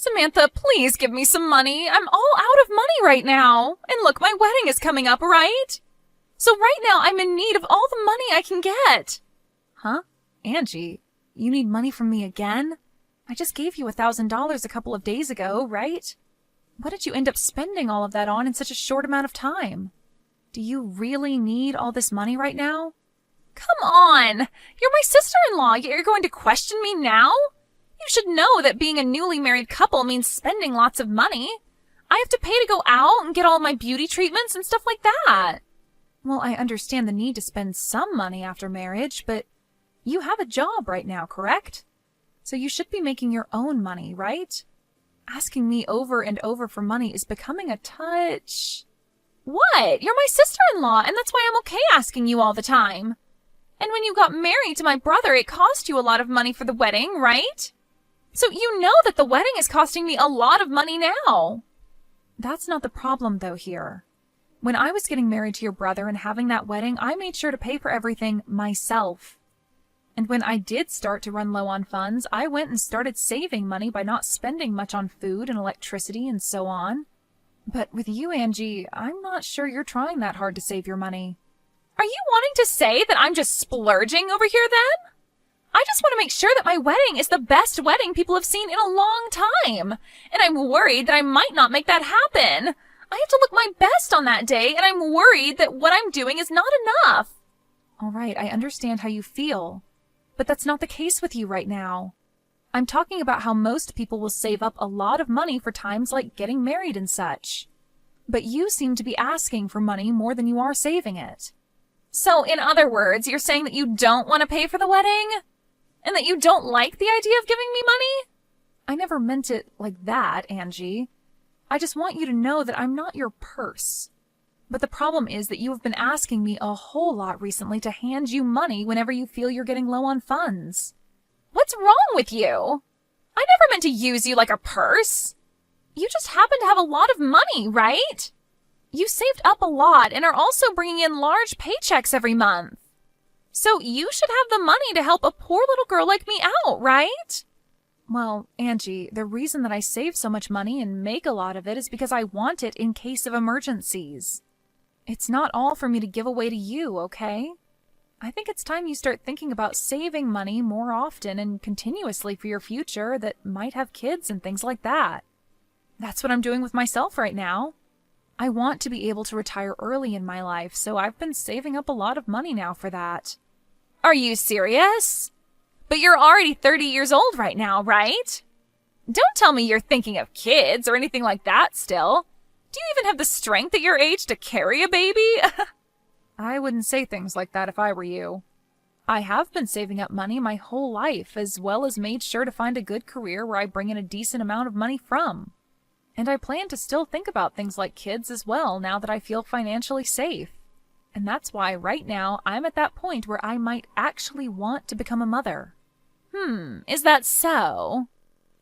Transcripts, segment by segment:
Samantha, please give me some money. I'm all out of money right now. And look, my wedding is coming up, right? So right now I'm in need of all the money I can get. Huh? Angie, you need money from me again? I just gave you $1,000 a couple of days ago, right? What did you end up spending all of that on in such a short amount of time? Do you really need all this money right now? Come on! You're my sister-in-law, yet you're going to question me now? You should know that being a newly married couple means spending lots of money. I have to pay to go out and get all my beauty treatments and stuff like that. Well, I understand the need to spend some money after marriage, but you have a job right now, correct? So you should be making your own money, right? Asking me over and over for money is becoming a touch... What? You're my sister-in-law, and that's why I'm okay asking you all the time. And when you got married to my brother, it cost you a lot of money for the wedding, right? So you know that the wedding is costing me a lot of money now. That's not the problem, though, here. When I was getting married to your brother and having that wedding, I made sure to pay for everything myself. And when I did start to run low on funds, I went and started saving money by not spending much on food and electricity and so on. But with you, Angie, I'm not sure you're trying that hard to save your money. Are you wanting to say that I'm just splurging over here then? I just want to make sure that my wedding is the best wedding people have seen in a long time. And I'm worried that I might not make that happen. I have to look my best on that day, and I'm worried that what I'm doing is not enough. All right, I understand how you feel. But that's not the case with you right now. I'm talking about how most people will save up a lot of money for times like getting married and such. But you seem to be asking for money more than you are saving it. So, in other words, you're saying that you don't want to pay for the wedding? And that you don't like the idea of giving me money? I never meant it like that, Angie. I just want you to know that I'm not your purse. But the problem is that you have been asking me a whole lot recently to hand you money whenever you feel you're getting low on funds. What's wrong with you? I never meant to use you like a purse. You just happen to have a lot of money, right? You saved up a lot and are also bringing in large paychecks every month. So you should have the money to help a poor little girl like me out, right? Well, Angie, the reason that I save so much money and make a lot of it is because I want it in case of emergencies. It's not all for me to give away to you, okay? I think it's time you start thinking about saving money more often and continuously for your future that might have kids and things like that. That's what I'm doing with myself right now. I want to be able to retire early in my life, so I've been saving up a lot of money now for that. Are you serious? But you're already 30 years old right now, right? Don't tell me you're thinking of kids or anything like that still. Do you even have the strength at your age to carry a baby? I wouldn't say things like that if I were you. I have been saving up money my whole life, as well as made sure to find a good career where I bring in a decent amount of money from. And I plan to still think about things like kids as well now that I feel financially safe. And that's why right now I'm at that point where I might actually want to become a mother. Is that so?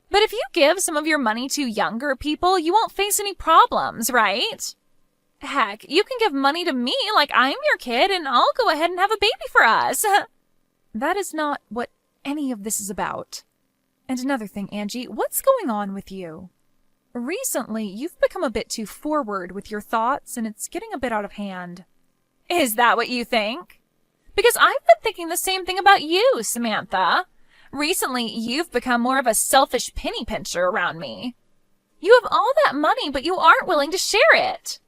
But if you give some of your money to younger people, you won't face any problems, right? Heck, you can give money to me like I'm your kid and I'll go ahead and have a baby for us. That is not what any of this is about. And another thing, Angie, what's going on with you? Recently, you've become a bit too forward with your thoughts and it's getting a bit out of hand. Is that what you think? Because I've been thinking the same thing about you, Samantha. Recently, you've become more of a selfish penny pincher around me. You have all that money, but you aren't willing to share it.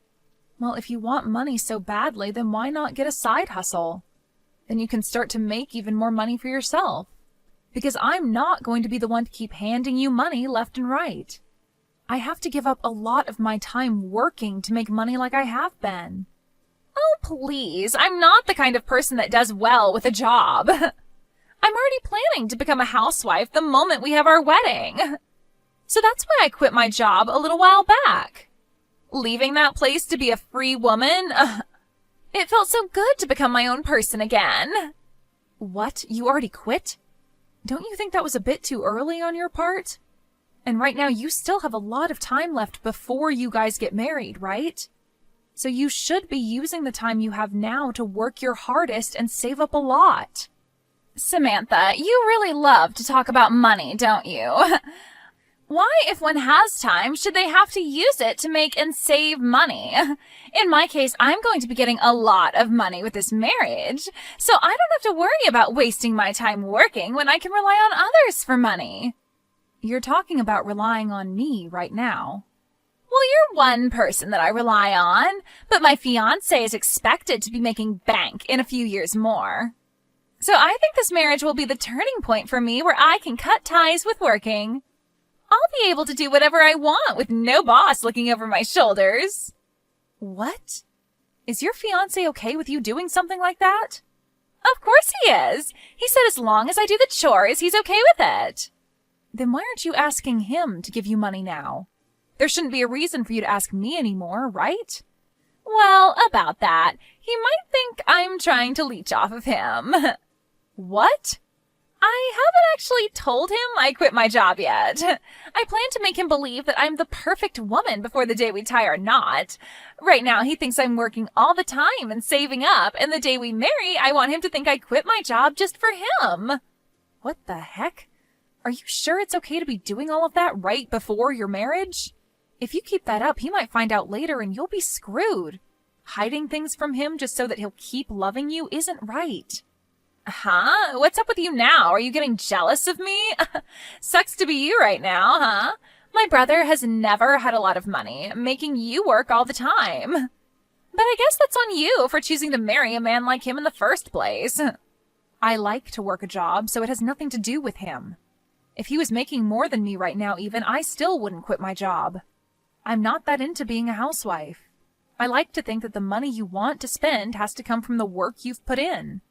Well, if you want money so badly, then why not get a side hustle? Then you can start to make even more money for yourself. Because I'm not going to be the one to keep handing you money left and right. I have to give up a lot of my time working to make money like I have been. Oh, please, I'm not the kind of person that does well with a job. I'm already planning to become a housewife the moment we have our wedding. So that's why I quit my job a little while back. Leaving that place to be a free woman, it felt so good to become my own person again. What? You already quit? Don't you think that was a bit too early on your part? And right now you still have a lot of time left before you guys get married, right? So you should be using the time you have now to work your hardest and save up a lot. Samantha, you really love to talk about money, don't you? Why, if one has time, should they have to use it to make and save money? In my case, I'm going to be getting a lot of money with this marriage, so I don't have to worry about wasting my time working when I can rely on others for money. You're talking about relying on me right now. Well, you're one person that I rely on, but my fiancé is expected to be making bank in a few years more. So I think this marriage will be the turning point for me where I can cut ties with working. I'll be able to do whatever I want with no boss looking over my shoulders. What? Is your fiancé okay with you doing something like that? Of course he is. He said as long as I do the chores, he's okay with it. Then why aren't you asking him to give you money now? There shouldn't be a reason for you to ask me anymore, right? Well, about that, he might think I'm trying to leech off of him. What? I haven't actually told him I quit my job yet. I plan to make him believe that I'm the perfect woman before the day we tie our knot. Right now, he thinks I'm working all the time and saving up, and the day we marry, I want him to think I quit my job just for him. What the heck? Are you sure it's okay to be doing all of that right before your marriage? If you keep that up, he might find out later and you'll be screwed. Hiding things from him just so that he'll keep loving you isn't right. Huh? What's up with you now? Are you getting jealous of me? Sucks to be you right now, huh? My brother has never had a lot of money, making you work all the time. But I guess that's on you for choosing to marry a man like him in the first place. I like to work a job, so it has nothing to do with him. If he was making more than me right now even, I still wouldn't quit my job. I'm not that into being a housewife. I like to think that the money you want to spend has to come from the work you've put in.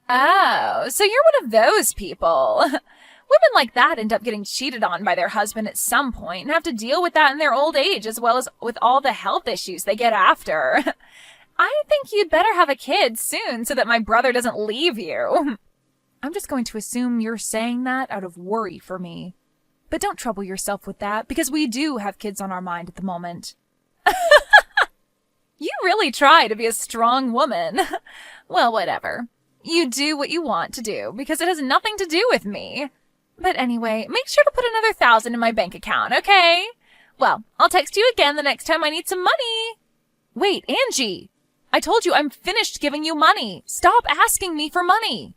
Oh, so you're one of those people. Women like that end up getting cheated on by their husband at some point and have to deal with that in their old age as well as with all the health issues they get after. I think you'd better have a kid soon so that my brother doesn't leave you. I'm just going to assume you're saying that out of worry for me. But don't trouble yourself with that because we do have kids on our mind at the moment. You really try to be a strong woman. Well, whatever. You do what you want to do, because it has nothing to do with me. But anyway, make sure to put another 1,000 in my bank account, okay? Well, I'll text you again the next time I need some money. Wait, Angie! I told you I'm finished giving you money. Stop asking me for money.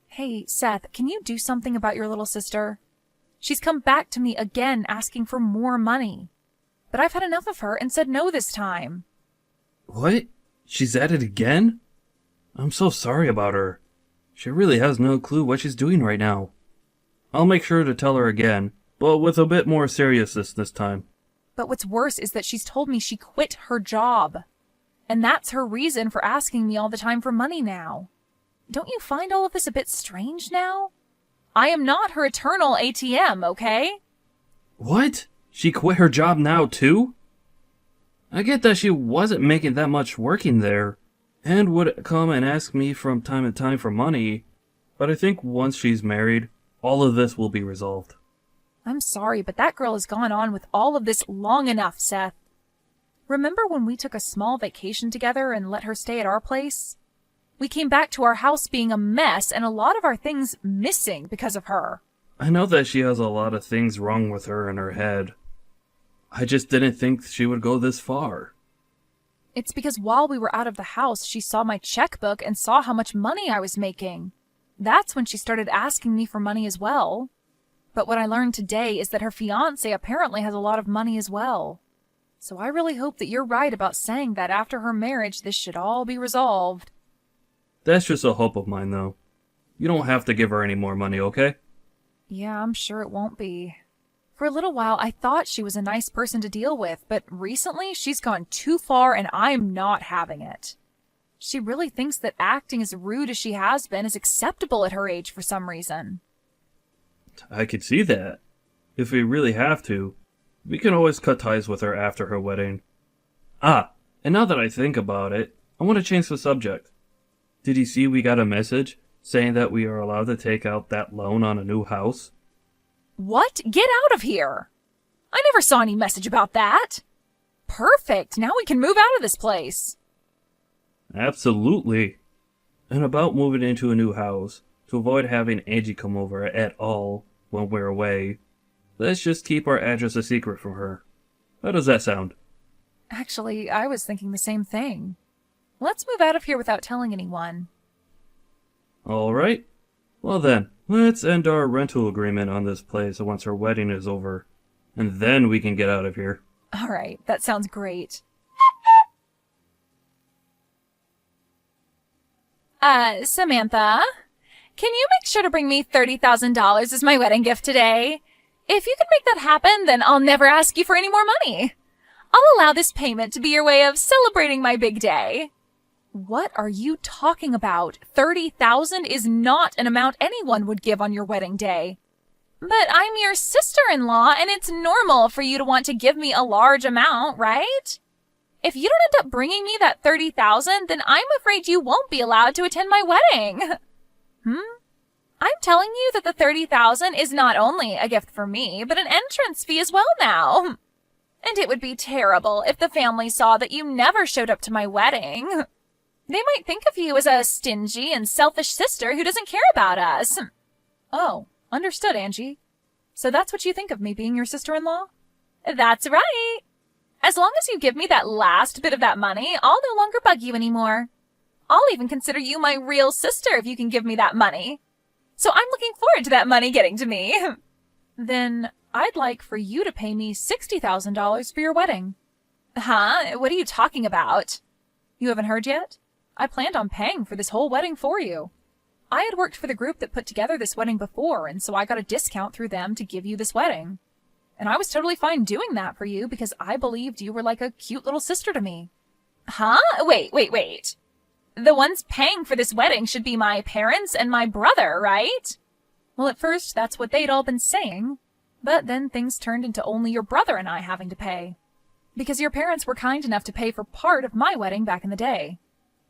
Hey, Seth, can you do something about your little sister? She's come back to me again asking for more money. But I've had enough of her and said no this time. What? She's at it again? I'm so sorry about her. She really has no clue what she's doing right now. I'll make sure to tell her again, but with a bit more seriousness this time. But what's worse is that she's told me she quit her job. And that's her reason for asking me all the time for money now. Don't you find all of this a bit strange now? I am not her eternal ATM, okay? What? She quit her job now too? I get that she wasn't making that much working there, and would come and ask me from time to time for money, but I think once she's married, all of this will be resolved. I'm sorry, but that girl has gone on with all of this long enough, Seth. Remember when we took a small vacation together and let her stay at our place? We came back to our house being a mess and a lot of our things missing because of her. I know that she has a lot of things wrong with her in her head. I just didn't think she would go this far. It's because while we were out of the house, she saw my checkbook and saw how much money I was making. That's when she started asking me for money as well. But what I learned today is that her fiancé apparently has a lot of money as well. So I really hope that you're right about saying that after her marriage, this should all be resolved. That's just a hope of mine, though. You don't have to give her any more money, okay? Yeah, I'm sure it won't be. For a little while, I thought she was a nice person to deal with, but recently she's gone too far and I'm not having it. She really thinks that acting as rude as she has been is acceptable at her age for some reason. I could see that. If we really have to, we can always cut ties with her after her wedding. Ah, and now that I think about it, I want to change the subject. Did you see we got a message saying that we are allowed to take out that loan on a new house? What? Get out of here! I never saw any message about that. Perfect. Now we can move out of this place. Absolutely. And about moving into a new house, to avoid having Angie come over at all when we're away, let's just keep our address a secret from her. How does that sound? Actually, I was thinking the same thing. Let's move out of here without telling anyone. Alright. Well then, let's end our rental agreement on this place once our wedding is over. And then we can get out of here. Alright, that sounds great. Samantha, can you make sure to bring me $30,000 as my wedding gift today? If you can make that happen, then I'll never ask you for any more money. I'll allow this payment to be your way of celebrating my big day. What are you talking about? $30,000 is not an amount anyone would give on your wedding day. But I'm your sister-in-law, and it's normal for you to want to give me a large amount, right? If you don't end up bringing me that $30,000, then I'm afraid you won't be allowed to attend my wedding. I'm telling you that the $30,000 is not only a gift for me, but an entrance fee as well now. And it would be terrible if the family saw that you never showed up to my wedding. They might think of you as a stingy and selfish sister who doesn't care about us. Oh, understood, Angie. So that's what you think of me being your sister-in-law? That's right. As long as you give me that last bit of that money, I'll no longer bug you anymore. I'll even consider you my real sister if you can give me that money. So I'm looking forward to that money getting to me. Then I'd like for you to pay me $60,000 for your wedding. Huh? What are you talking about? You haven't heard yet? I planned on paying for this whole wedding for you. I had worked for the group that put together this wedding before, and so I got a discount through them to give you this wedding. And I was totally fine doing that for you because I believed you were like a cute little sister to me. Huh? Wait. The ones paying for this wedding should be my parents and my brother, right? Well, at first, that's what they'd all been saying. But then things turned into only your brother and I having to pay. Because your parents were kind enough to pay for part of my wedding back in the day.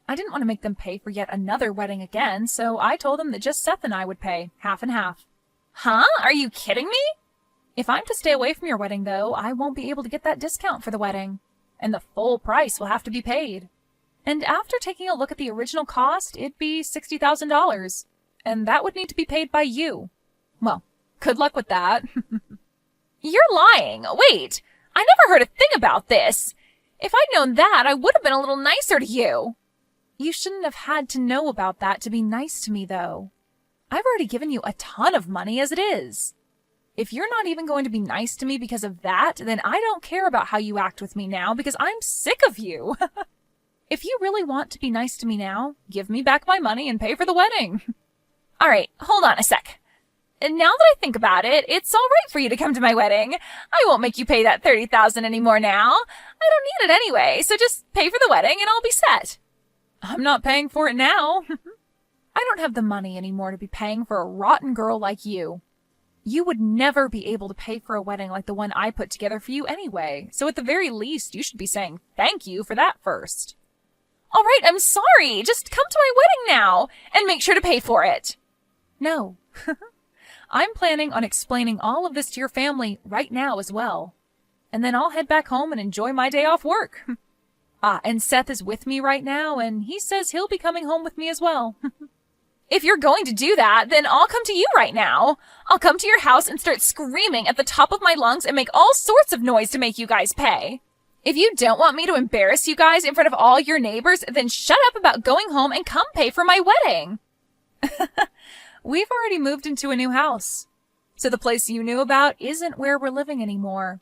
I didn't want to make them pay for yet another wedding again, so I told them that just Seth and I would pay, half and half. Huh? Are you kidding me? If I'm to stay away from your wedding, though, I won't be able to get that discount for the wedding. And the full price will have to be paid. And after taking a look at the original cost, it'd be $60,000. And that would need to be paid by you. Well, good luck with that. You're lying. Wait, I never heard a thing about this. If I'd known that, I would have been a little nicer to you. You shouldn't have had to know about that to be nice to me, though. I've already given you a ton of money as it is. If you're not even going to be nice to me because of that, then I don't care about how you act with me now because I'm sick of you. If you really want to be nice to me now, give me back my money and pay for the wedding. All right, hold on a sec. And now that I think about it, it's all right for you to come to my wedding. I won't make you pay that $30,000 anymore now. I don't need it anyway, so just pay for the wedding and I'll be set. I'm not paying for it now. I don't have the money anymore to be paying for a rotten girl like you. You would never be able to pay for a wedding like the one I put together for you anyway, so at the very least, you should be saying thank you for that first. All right, I'm sorry. Just come to my wedding now, and make sure to pay for it. No. I'm planning on explaining all of this to your family right now as well. And then I'll head back home and enjoy my day off work. And Seth is with me right now, and he says he'll be coming home with me as well. If you're going to do that, then I'll come to you right now. I'll come to your house and start screaming at the top of my lungs and make all sorts of noise to make you guys pay. If you don't want me to embarrass you guys in front of all your neighbors, then shut up about going home and come pay for my wedding. We've already moved into a new house, so the place you knew about isn't where we're living anymore.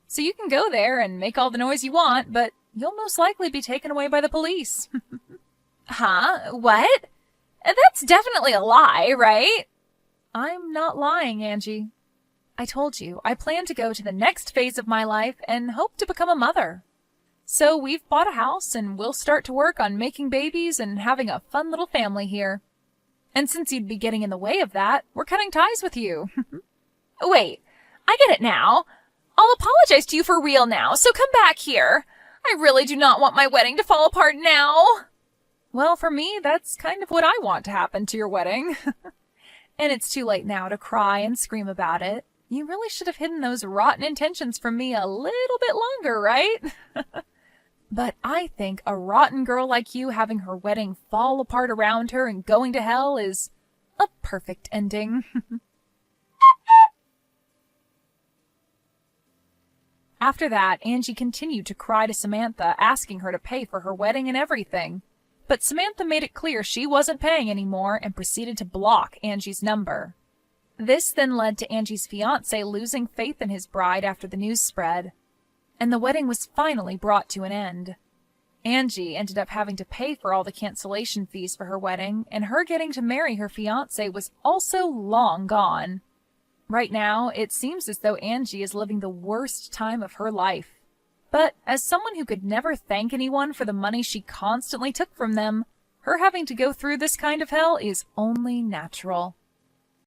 So you can go there and make all the noise you want, but you'll most likely be taken away by the police. Huh? What? That's definitely a lie, right? I'm not lying, Angie. I told you, I plan to go to the next phase of my life and hope to become a mother. So we've bought a house and we'll start to work on making babies and having a fun little family here. And since you'd be getting in the way of that, we're cutting ties with you. Wait, I get it now. I'll apologize to you for real now, so come back here. I really do not want my wedding to fall apart now. Well, for me, that's kind of what I want to happen to your wedding. And it's too late now to cry and scream about it. You really should have hidden those rotten intentions from me a little bit longer, right? But I think a rotten girl like you having her wedding fall apart around her and going to hell is A perfect ending. After that, Angie continued to cry to Samantha, asking her to pay for her wedding and everything. But Samantha made it clear she wasn't paying anymore and proceeded to block Angie's number. This then led to Angie's fiancé losing faith in his bride after the news spread, and the wedding was finally brought to an end. Angie ended up having to pay for all the cancellation fees for her wedding, and her getting to marry her fiancé was also long gone. Right now, it seems as though Angie is living the worst time of her life. But as someone who could never thank anyone for the money she constantly took from them, her having to go through this kind of hell is only natural.